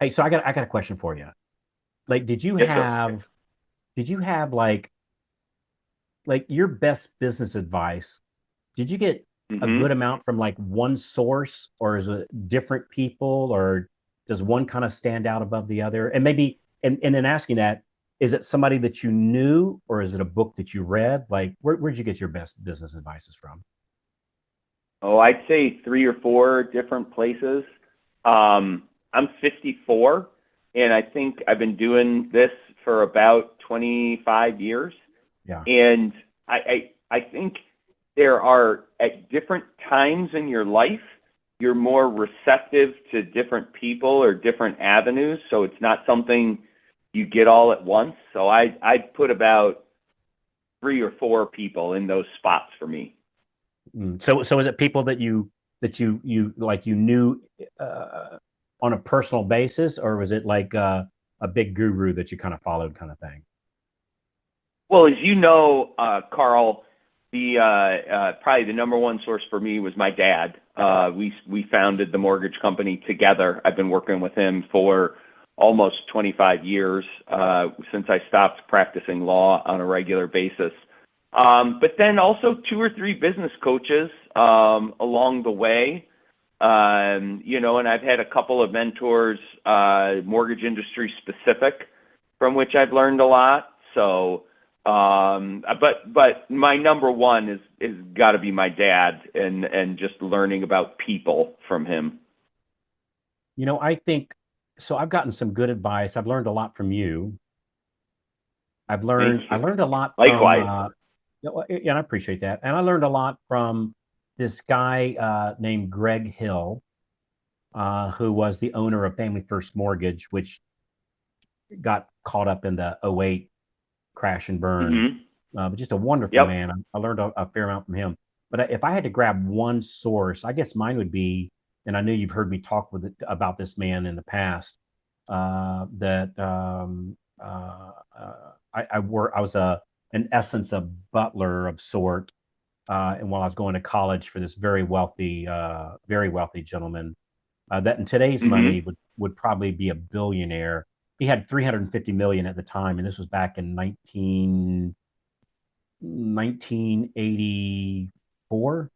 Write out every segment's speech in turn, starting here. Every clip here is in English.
Hey, so I got a question for you. Like, Yes, sir. did you have like your best business advice? Did you get a good hmm amount from like one source, or is it different people, or does one kind of stand out above the other? And maybe, and then asking that, is it somebody that you knew, or is it a book that you read? Like, where'd you get your best business advices from? Oh, I'd say three or four different places. I'm 54, and I think I've been doing this for about 25 years. Yeah. And I think there are at different times in your life, you're more receptive to different people or different avenues. So it's not something you get all at once. So I'd put about three or four people in those spots for me. So is it people that you like you knew uh, on a personal basis, or was it like a big guru that you kind of followed, kind of thing? Well, as you know, Carl, the probably the number one source for me was my dad. We founded the mortgage company together. I've been working with him for almost 25 years since I stopped practicing law on a regular basis. But then also two or three business coaches along the way. And I've had a couple of mentors, mortgage industry specific, from which I've learned a lot. But my number one is got to be my dad, and just learning about people from him. I think so. I've gotten some good advice. I've learned a lot from you. Thank I you. learned a lot from, Likewise. and I appreciate that. And I learned a lot from this guy named Greg Hill, who was the owner of Family First Mortgage, which got caught up in the '08 crash and burn. hmm But just a wonderful Yep. man. I learned a fair amount from him. But if I had to grab one source, I guess mine would be, and I know you've heard me talk about this man in the past. That I was in essence a butler of sort, and while I was going to college for this very wealthy gentleman, that in today's money hmm would probably be a billionaire. He had 350 million at the time, and this was back in 1984,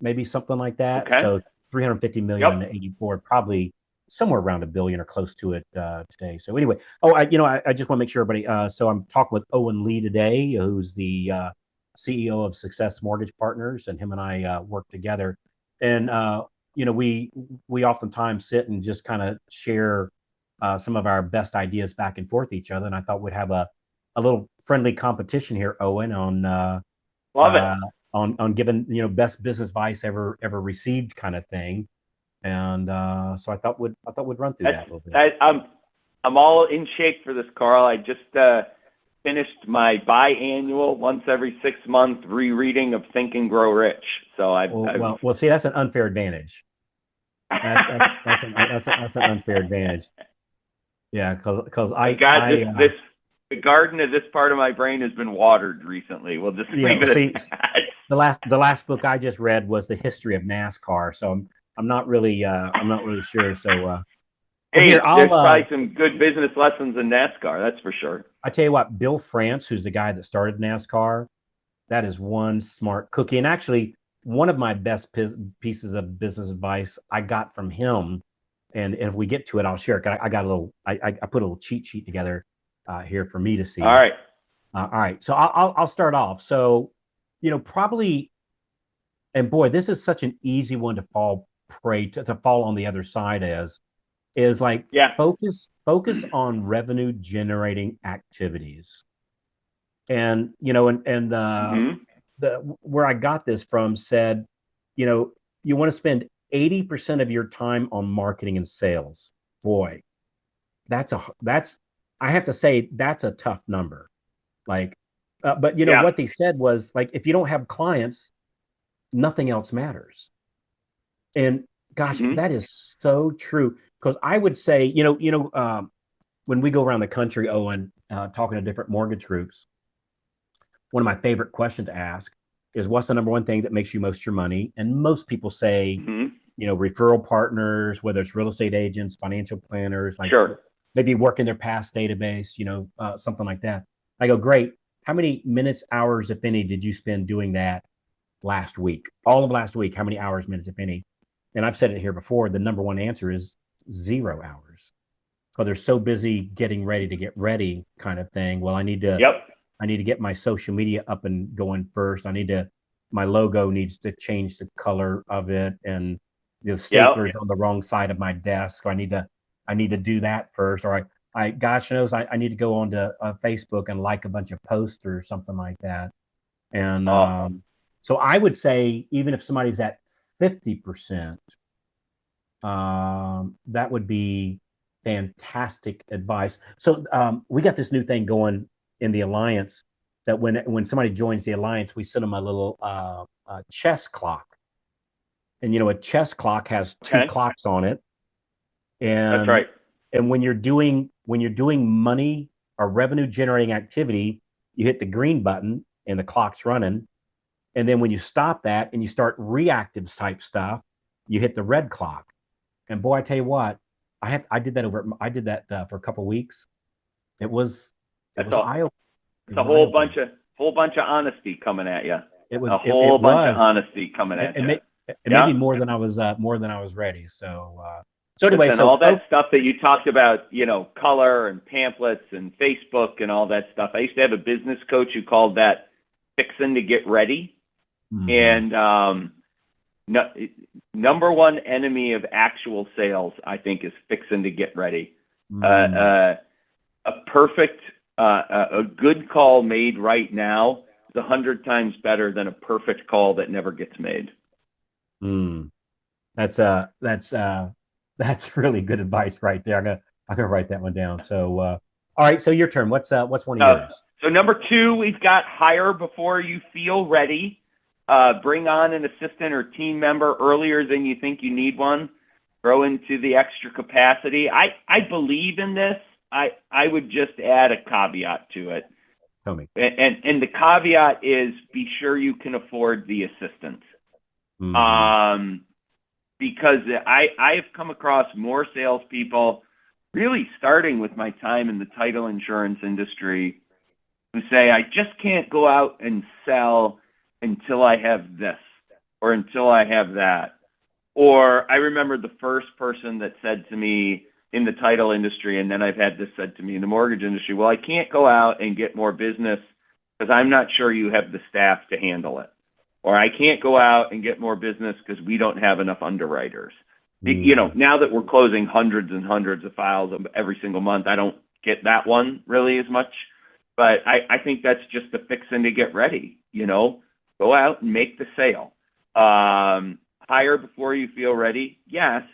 maybe something like that. Okay. So 350 million in Yep. 84, probably somewhere around a billion or close to it today. So anyway, I just want to make sure everybody. So I'm talking with Owen Lee today, who's the CEO of Success Mortgage Partners, and him and I work together. And we oftentimes sit and just kind of share some of our best ideas back and forth each other. And I thought we'd have a little friendly competition here, Owen, Love it. uh, on giving best business advice ever received kind of thing. And so I thought we'd run through That's that a little bit. I, I'm all in shape for this, Carl. I just finished my biannual, once every 6 month rereading of Think and Grow Rich. So I've Well, see, that's an unfair advantage. That's an unfair advantage. Yeah, because I've got this the garden of this part of my brain has been watered recently. We'll just leave it see, at that. the last book I just read was the history of NASCAR. So I'm not really sure. So well, here Hey, there's probably some good business lessons in NASCAR, that's for sure. I tell you what, Bill France, who's the guy that started NASCAR, that is one smart cookie. And actually, one of my best pieces of business advice I got from him. And if we get to it, I'll share it. I got a little, I put a little cheat sheet together here for me to All see. right. All right. So I'll start off. So, probably, and boy, this is such an easy one to fall prey to fall on the other side as is like Yeah. focus on revenue generating activities. And, and hmm the where I got this from said, you want to spend 80% of your time on marketing and sales. Boy, that's I have to say that's a tough number. Like, but Yeah. what they said was like, if you don't have clients, nothing else matters. And gosh, hmm that is so true. Because I would say, when we go around the country, Owen, talking to different mortgage groups, one of my favorite questions to ask is, what's the number one thing that makes you most your money? And most people say hmm referral partners, whether it's real estate agents, financial planners, like Sure. maybe work in their past database, something like that. I go, great. How many minutes, hours, if any, did you spend doing that last week? All of last week, how many hours, minutes, if any? And I've said it here before. The number one answer is 0 hours. Because they're so busy getting ready to get ready, kind of thing. Well, Yep. I need to get my social media up and going first. My logo needs to change the color of it, and the Yep. stapler's on the wrong side of my desk. So I need to do that first. Or gosh knows, I need to go onto Facebook and like a bunch of posts or something like that. And Oh, so I would say, even if somebody's at 50%, that would be fantastic advice. So we got this new thing going in the alliance, that when somebody joins the alliance, we send them a little chess clock, and a chess clock has two okay. clocks on it, That's and right. when you're doing money or revenue generating activity, you hit the green button and the clock's running, and then when you stop that and you start reactive type stuff, you hit the red clock. And boy, I tell you what, I did that for a couple of weeks. It was it That's was all. eye it It's a was eye whole opening. bunch of honesty coming at you. It A was whole it bunch of was honesty coming it, at it, you. may, it may Yeah. be more than I was ready. So anyway, Listen, so all that stuff that you talked about, color and pamphlets and Facebook and all that stuff. I used to have a business coach who called that fixing to get ready. mhm, And no, number one enemy of actual sales, I think, is fixing to get ready. Uh, mm, uh, a good call made right now is 100 times better than a perfect call that never gets made. mm. That's that's really good advice right there. I'm gonna write that one down. So all right, so your turn. What's one of Uh, yours? so number two, we've got hire before you feel ready. Bring on an assistant or team member earlier than you think you need one. Grow into the extra capacity. I believe in this. I would just add a caveat to it. Tell me. And the caveat is be sure you can afford the assistant. Hmm. Um, because I've come across more salespeople, really starting with my time in the title insurance industry, who say, I just can't go out and sell until I have this or until I have that. Or I remember the first person that said to me in the title industry, and then I've had this said to me in the mortgage industry, well, I can't go out and get more business because I'm not sure you have the staff to handle it. Or I can't go out and get more business because we don't have enough underwriters. Mm. Now that we're closing hundreds and hundreds of files every single month, I don't get that one really as much. But I think that's just the fixing to get ready. Go out and make the sale. Hire before you feel ready. Yes,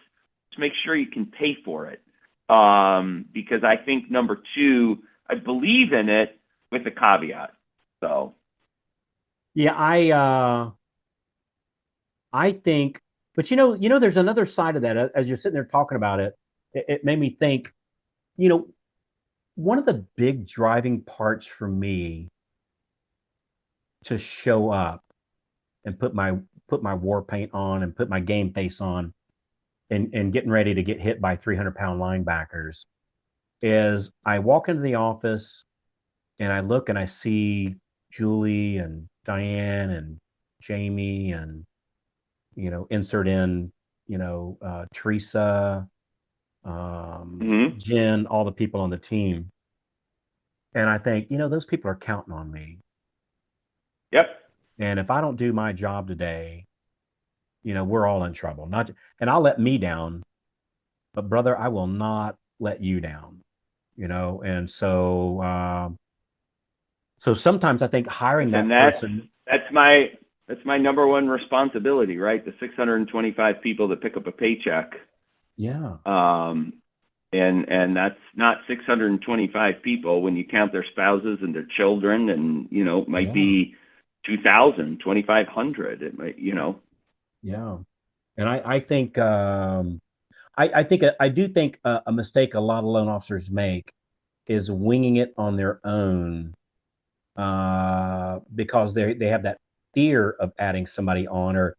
just make sure you can pay for it. Because I think number two, I believe in it with a caveat. So Yeah, I think, but there's another side of that. As you're sitting there talking about it, it made me think, you know, one of the big driving parts for me to show up and put my war paint on and put my game face on, and getting ready to get hit by 300-pound linebackers, is I walk into the office and I look and I see Julie and Diane and Jamie and insert in Teresa, mhm. Jen, all the people on the team, and I think those people are counting on me, Yep. and if I don't do my job today, we're all in trouble. Not and I'll let me down, but brother, I will not let you down. And so sometimes I think hiring Listen, that that's person. that's my that's my number one responsibility, right? The 625 people that pick up a paycheck, Yeah, um, and that's not 625 people when you count their spouses and their children, and it might yeah, be 2,000, 2,500. It might. yeah. And I think I do think a mistake a lot of loan officers make is winging it on their own, because they have that fear of adding somebody on, or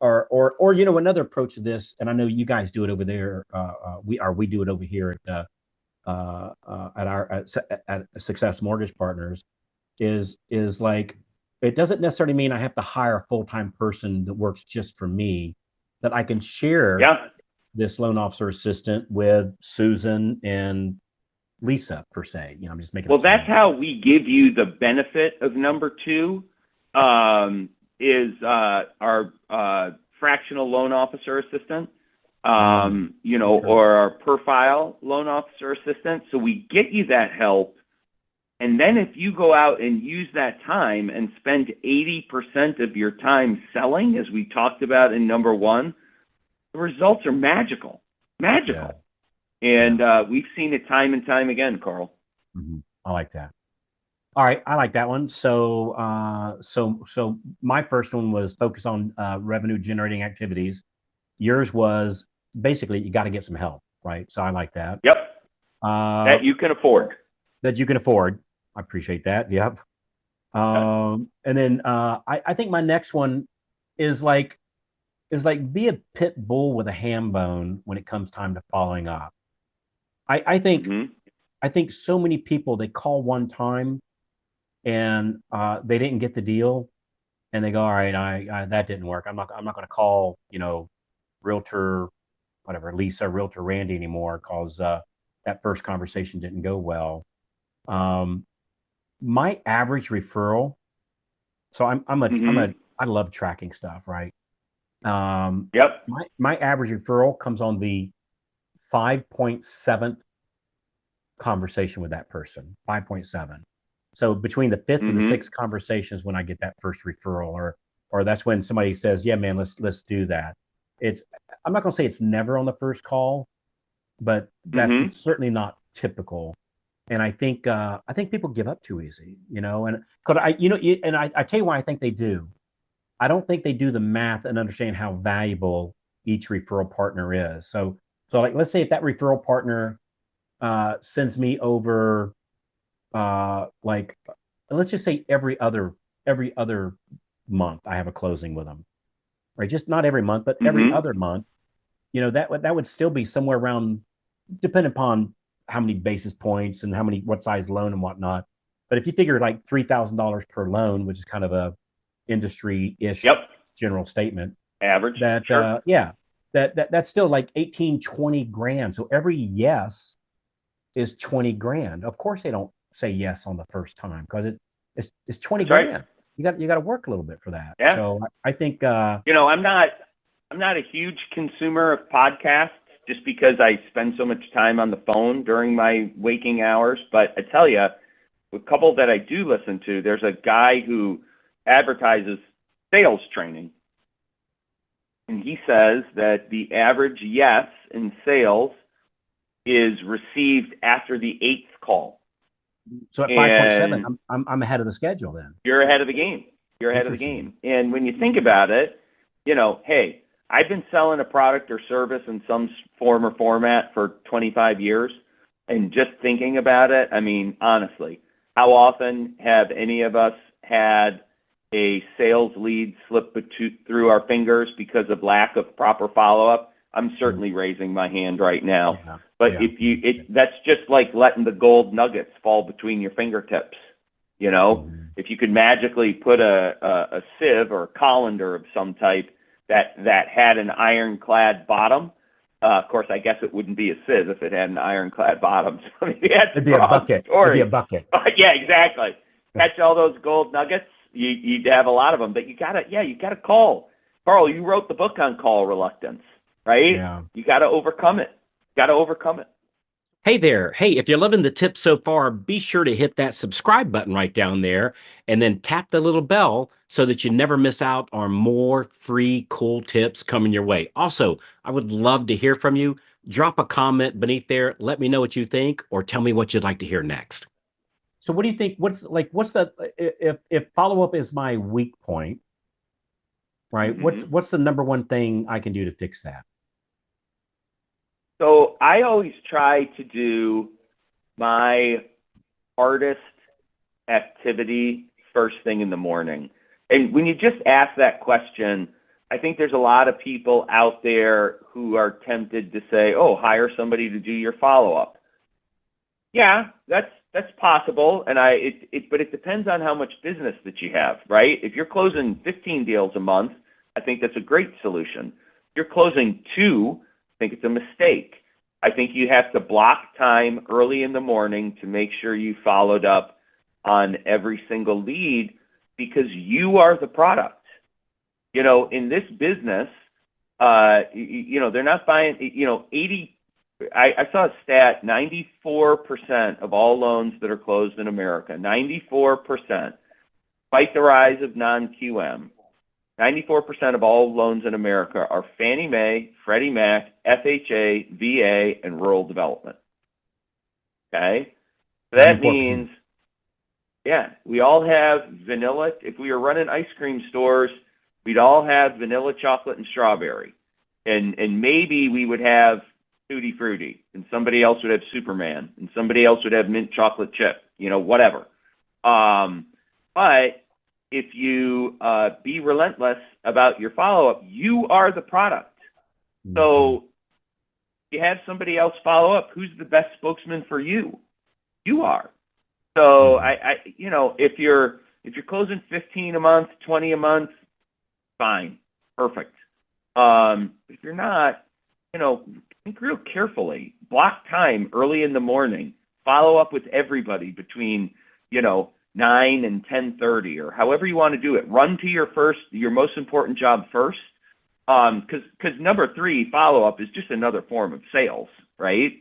or another approach to this, and I know you guys do it over there. We do it over here at Success Mortgage Partners. Is like, it doesn't necessarily mean I have to hire a full-time person that works just for me. That I can share Yeah. this loan officer assistant with Susan and Lisa per se. I'm just making Well, up some that's names. how we give you the benefit of number two, is our fractional loan officer assistant, Okay. or our profile loan officer assistant. So we get you that help. And then if you go out and use that time and spend 80% of your time selling, as we talked about in number one, the results are magical, magical. Yeah. And we've seen it time and time again, Carl. Mm-hmm. I like that. All right, I like that one. So my first one was focus on revenue generating activities. Yours was basically you got to get some help, right? So I like that. Yep, Uh, that you can afford. that you can afford. I appreciate that. Yep. Okay. And then I think my next one is like be a pit bull with a ham bone when it comes time to following up. I think Mm-hmm. I think so many people, they call one time and they didn't get the deal, and they go, all right, I that didn't work. I'm not going to call realtor whatever Lisa, realtor Randy anymore because that first conversation didn't go well. Um, my average referral. So Mm-hmm. I love tracking stuff, right? Um, Yep. my average referral comes on the 5.7th conversation with that person. 5.7. So between the fifth and the Mm-hmm. sixth conversations when I get that first referral, or that's when somebody says, "Yeah, man, let's do that." It's I'm not going to say it's never on the first call, but Mm-hmm. it's certainly not typical. And I think people give up too easy, and because I tell you why I think they do. I don't think they do the math and understand how valuable each referral partner is. So like, let's say if that referral partner sends me over, like, let's just say every other month I have a closing with them, right? Just not every month, but every Mm-hmm. other month. That would still be somewhere around, depending upon how many basis points and what size loan and whatnot. But if you figure like $3,000 per loan, which is kind of a industry-ish Yep. general statement, Average. that Sure. yeah, that's still like 18, 20 grand. So every yes is 20 grand. Of course they don't say yes on the first time because it's 20 That's right. grand. You got to work a little bit for that. Yeah. So I think I'm not a huge consumer of podcasts just because I spend so much time on the phone during my waking hours. But I tell you, a couple that I do listen to, there's a guy who advertises sales training. And he says that the average yes in sales is received after the eighth call. so at 5.7, And I'm ahead of the schedule then. you're ahead of the game. You're ahead of the Interesting. game. And when you think about it, hey, I've been selling a product or service in some form or format for 25 years. And just thinking about it, I mean, honestly, how often have any of us had a sales lead slip through our fingers because of lack of proper follow-up? I'm certainly raising my hand right now. Yeah, But yeah. that's just like letting the gold nuggets fall between your fingertips. Mhm. If you could magically put a sieve or a colander of some type that had an ironclad bottom. Of course, I guess it wouldn't be a sieve if it had an ironclad bottom. So maybe that's It'd the be a wrong bucket. It'd be a story. bucket. But yeah, exactly. Catch all those gold nuggets. You'd have a lot of them, but you gotta call. Carl, you wrote the book on call reluctance, right? Yeah. You gotta overcome it. Gotta overcome it. Hey there. Hey, if you're loving the tips so far, be sure to hit that subscribe button right down there and then tap the little bell so that you never miss out on more free, cool tips coming your way. Also, I would love to hear from you. Drop a comment beneath there. Let me know what you think or tell me what you'd like to hear next. So what do you think? What's the if follow-up is my weak point, right? What's Mm-hmm. what's the number one thing I can do to fix that? So I always try to do my hardest activity first thing in the morning. And when you just ask that question, I think there's a lot of people out there who are tempted to say, "Oh, hire somebody to do your follow-up." Yeah, that's possible, and but it depends on how much business that you have, right? If you're closing 15 deals a month, I think that's a great solution. If you're closing two, I think it's a mistake. I think you have to block time early in the morning to make sure you followed up on every single lead because you are the product. In this business, they're not buying, 80, I saw a stat, 94% of all loans that are closed in America, 94%, despite the rise of non-QM, 94% of all loans in America are Fannie Mae, Freddie Mac, FHA, VA, and rural development. Okay? So that 94%. means, yeah, we all have vanilla. If we were running ice cream stores, we'd all have vanilla, chocolate, and strawberry. And maybe we would have Tutti Frutti, and somebody else would have Superman, and somebody else would have mint chocolate chip, whatever. But if you be relentless about your follow-up, you are the product. Mm-hmm. So you have somebody else follow up. Who's the best spokesman for you? You are. So if you're closing 15 a month, 20 a month, fine, perfect. If you're not, think real carefully. Block time early in the morning. Follow up with everybody between 9 and 10:30 or however you want to do it. Run to your most important job first, because number 3, follow up, is just another form of sales, right?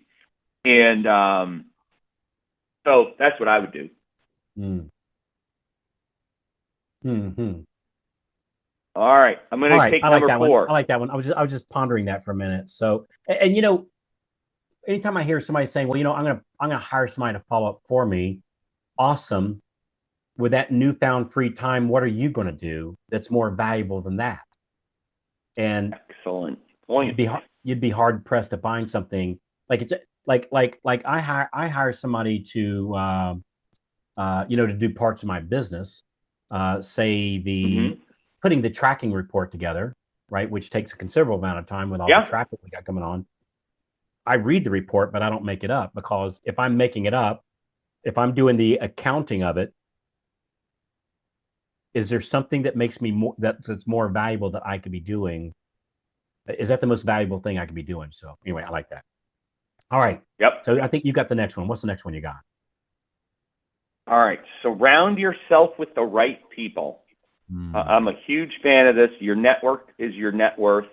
And so that's what I would do. Mm-hmm. All right, I'm going to take number 4. I like that one. I was just pondering that for a minute. So, and anytime I hear somebody saying, "Well, I'm gonna hire somebody to follow up for me," awesome. With that newfound free time, what are you going to do that's more valuable than that? And excellent point. You'd be hard pressed to find something like it's like I hire somebody to to do parts of my business, say the putting the tracking report together, right, which takes a considerable amount of time with all the traffic we got coming on. I read the report, but I don't make it up, because if I'm making it up, if I'm doing the accounting of it, is there something that makes me more that's more valuable that I could be doing? Is that the most valuable thing I could be doing? So anyway, I like that. All right. Yep. So I think you got the next one. What's the next one you got? All right. Surround yourself with the right people. I'm a huge fan of this. Your network is your net worth.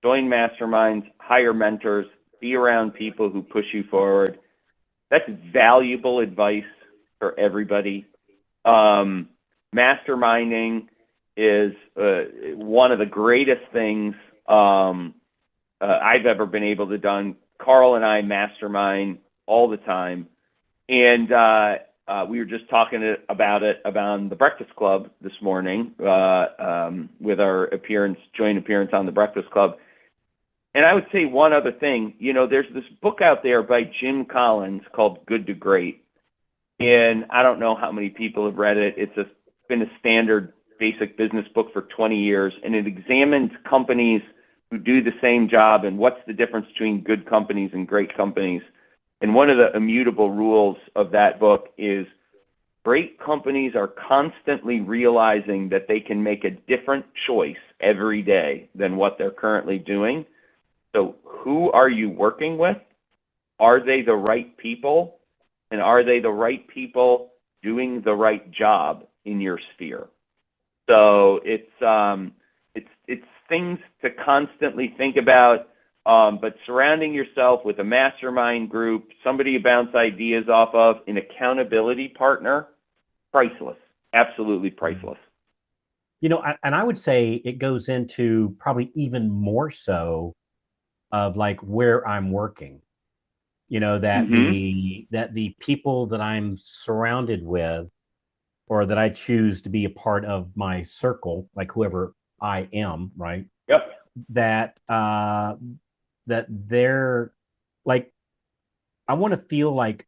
Join masterminds, hire mentors, be around people who push you forward. That's valuable advice for everybody. Masterminding is one of the greatest things I've ever been able to done. Carl and I mastermind all the time, and we were just talking about it about the Breakfast Club this morning with our joint appearance on the Breakfast Club. And I would say one other thing. There's this book out there by Jim Collins called Good to Great, and I don't know how many people have read it. It's been a standard basic business book for 20 years, and it examines companies who do the same job and what's the difference between good companies and great companies. And one of the immutable rules of that book is great companies are constantly realizing that they can make a different choice every day than what they're currently doing. So who are you working with? Are they the right people? And are they the right people doing the right job in your sphere? So it's things to constantly think about, but surrounding yourself with a mastermind group, somebody to bounce ideas off of, an accountability partner, priceless, absolutely priceless. And I would say it goes into probably even more so of like where I'm working, that the people that I'm surrounded with, or that I choose to be a part of my circle, like whoever I am, right? Yep. That they're like, I want to feel like,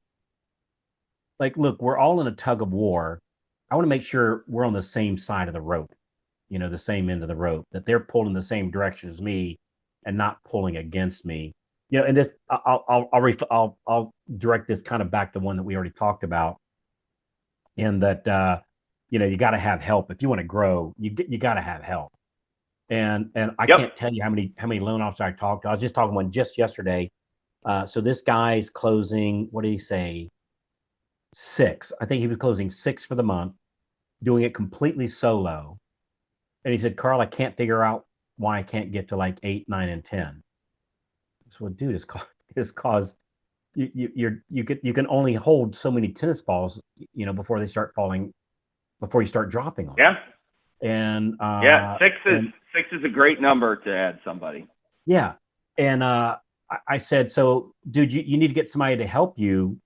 look, we're all in a tug of war. I want to make sure we're on the same side of the rope. the same end of the rope, that they're pulling the same direction as me and not pulling against me. And this, I'll direct this kind of back to one that we already talked about, in that, you got to have help. If you want to grow, you got to have help. And I Yep. can't tell you how many loan officers I talked to. I was just talking to one just yesterday. So this guy's closing, what did he say? 6. I think he was closing 6 for the month, doing it completely solo. And he said, Carl, I can't figure out why I can't get to like 8, 9, and 10. So, well, dude, it's cause you can only hold so many tennis balls, before they start falling, before you start dropping on them. Yeah. And Yeah. Six is a great number to add somebody. yeah. And I said, so dude, you need to get somebody to help you,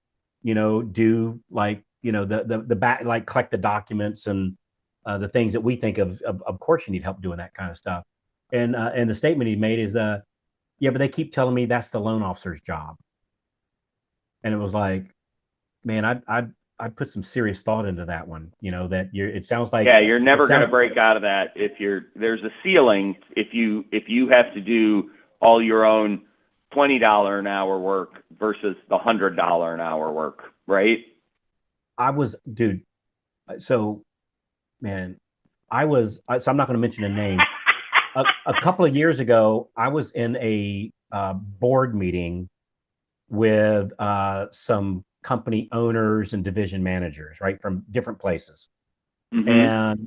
do like, the back, like collect the documents and the things that we think of course you need help doing that kind of stuff. And the statement he made is, yeah, but they keep telling me that's the loan officer's job. And it was like, man, I put some serious thought into that one, that it sounds like, yeah, you're never going to break out of that. There's a ceiling if you have to do all your own $20 an hour work versus the $100 an hour work, right? Dude. So, man, so I'm not going to mention a name. A couple of years ago, I was in a board meeting with some company owners and division managers, right, from different places. Mm-hmm.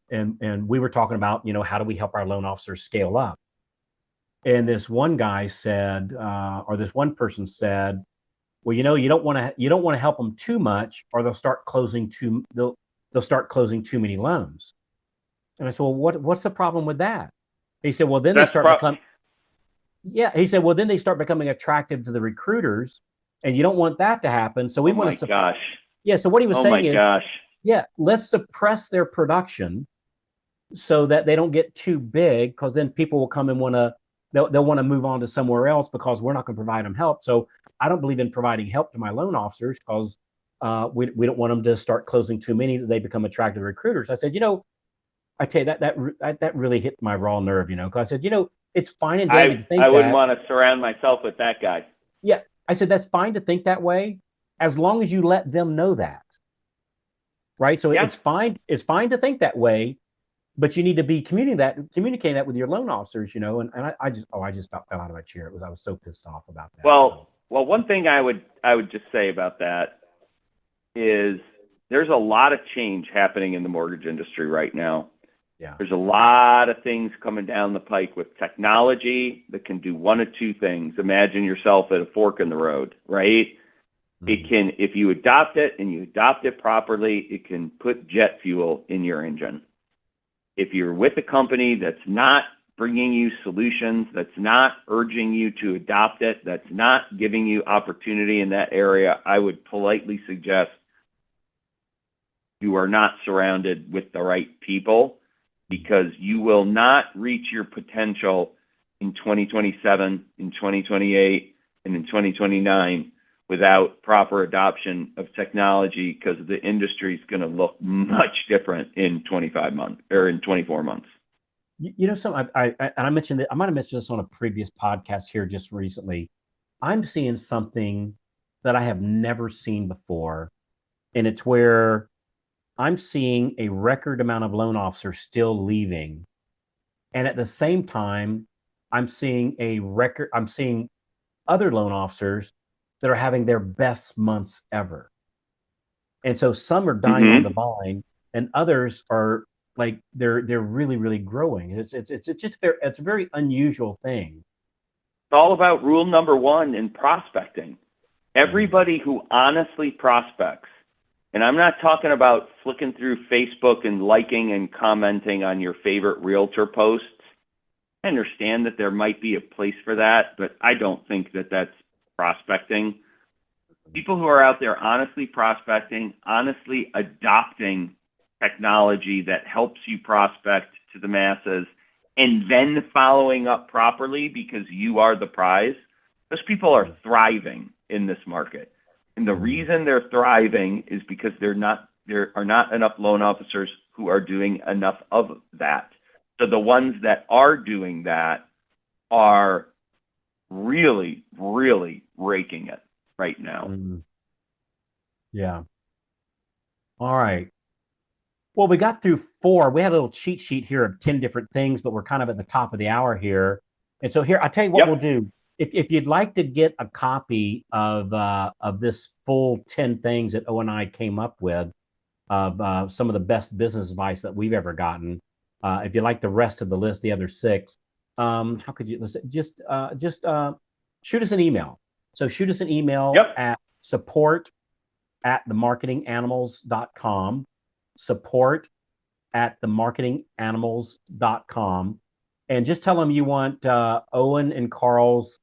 And we were talking about, how do we help our loan officers scale up? And this one guy said, or this one person said, well, you don't want to help them too much, or they'll start closing too many loans. And I said, well, what's the problem with that? He said, well, then they start becoming, yeah. He said, well, then they start becoming attractive to the recruiters, and you don't want that to happen. So we oh want my to, gosh. yeah. So what he was Oh saying my is, gosh. yeah, let's suppress their production so that they don't get too big, because then people will come and they'll want to move on to somewhere else because we're not going to provide them help. So I don't believe in providing help to my loan officers, because we don't want them to start closing too many that they become attractive recruiters. I said, I tell you, that really hit my raw nerve, because I said, it's fine and dandy to think I wouldn't that. want to surround myself with that guy. Yeah. I said, that's fine to think that way, as long as you let them know that. Right. So Yeah. it's fine to think that way, but you need to be communicating that with your loan officers, and I just about fell out of my chair. I was so pissed off about that. Well, one thing I would just say about that is there's a lot of change happening in the mortgage industry right now. Yeah. There's a lot of things coming down the pike with technology that can do one of two things. Imagine yourself at a fork in the road, right? Mm-hmm. It can, if you adopt it and you adopt it properly, it can put jet fuel in your engine. If you're with a company that's not bringing you solutions, that's not urging you to adopt it, that's not giving you opportunity in that area, I would politely suggest you are not surrounded with the right people, because you will not reach your potential in 2027, in 2028, and in 2029 without proper adoption of technology, because the industry is going to look much different in 25 months or in 24 months. Some I mentioned that, I might have mentioned this on a previous podcast here just recently. I'm seeing something that I have never seen before, and it's where I'm seeing a record amount of loan officers still leaving, and at the same time, I'm seeing other loan officers that are having their best months ever. And so some are dying on the vine, and others are like they're really, really growing. It's a very unusual thing. It's all about rule number one in prospecting. Everybody who honestly prospects, and I'm not talking about flicking through Facebook and liking and commenting on your favorite realtor posts. I understand that there might be a place for that, but I don't think that that's prospecting. People who are out there honestly prospecting, honestly adopting technology that helps you prospect to the masses, and then following up properly because you are the prize, those people are thriving in this market. And the reason they're thriving is because they're not There are not enough loan officers who are doing enough of that. So the ones that are doing that are really, really raking it right now. Yeah. All right. Well, we got through 4. We had a little cheat sheet here of 10 different things, but we're kind of at the top of the hour here. And so here, I'll tell you what we'll do. If you'd like to get a copy of this full 10 things that O and I came up with, of some of the best business advice that we've ever gotten, if you like the rest of the list, the other 6, how could you just shoot us an email. So shoot us an email at support@themarketinganimals.com, support@themarketinganimals.com, and just tell them you want Owen and Carl's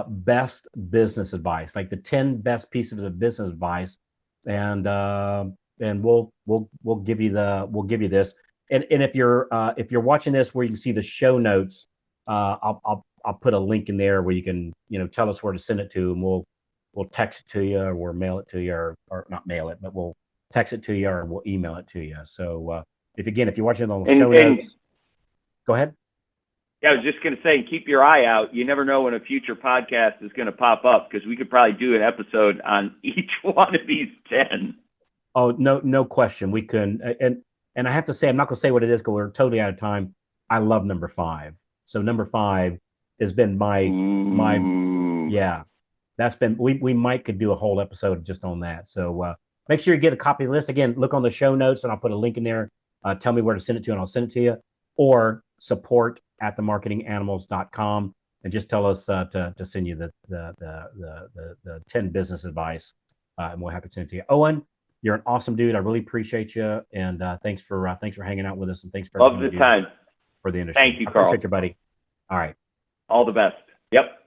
best business advice, like the 10 best pieces of business advice, and we'll give you this. And if you're watching this where you can see the show notes, I'll put a link in there where you can tell us where to send it to, and we'll text it to you, or we'll mail it to you, or not mail it, but we'll text it to you, or we'll email it to you. So if you're watching it on the show notes, go ahead. Yeah, I was just going to say, keep your eye out. You never know when a future podcast is going to pop up, because we could probably do an episode on each one of these 10. Oh, no question. We can. And I have to say, I'm not going to say what it is because we're totally out of time. I love number 5. So number 5 has been my yeah. That's been we might could do a whole episode just on that. So make sure you get a copy of the list. Again, look on the show notes, and I'll put a link in there. Tell me where to send it to, and I'll send it to you. Or support@themarketinganimals.com, and just tell us to send you the 10 business advice, and we'll have to send it to you. Owen, you're an awesome dude. I really appreciate you, and thanks for hanging out with us, and thanks for love the time for the industry. Thank you, Carl. Appreciate you, buddy. All right, all the best. Yep.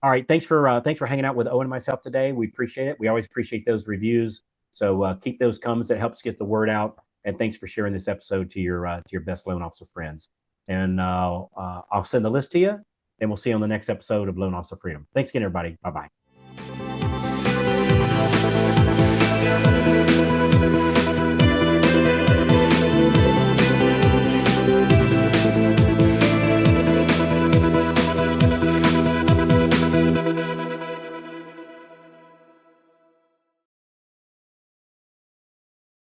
All right, thanks for hanging out with Owen and myself today. We appreciate it. We always appreciate those reviews. So keep those coming. It helps get the word out. And thanks for sharing this episode to your best loan officer friends. And I'll send the list to you, and we'll see you on the next episode of Loan Officer Freedom. Thanks again, everybody. Bye-bye.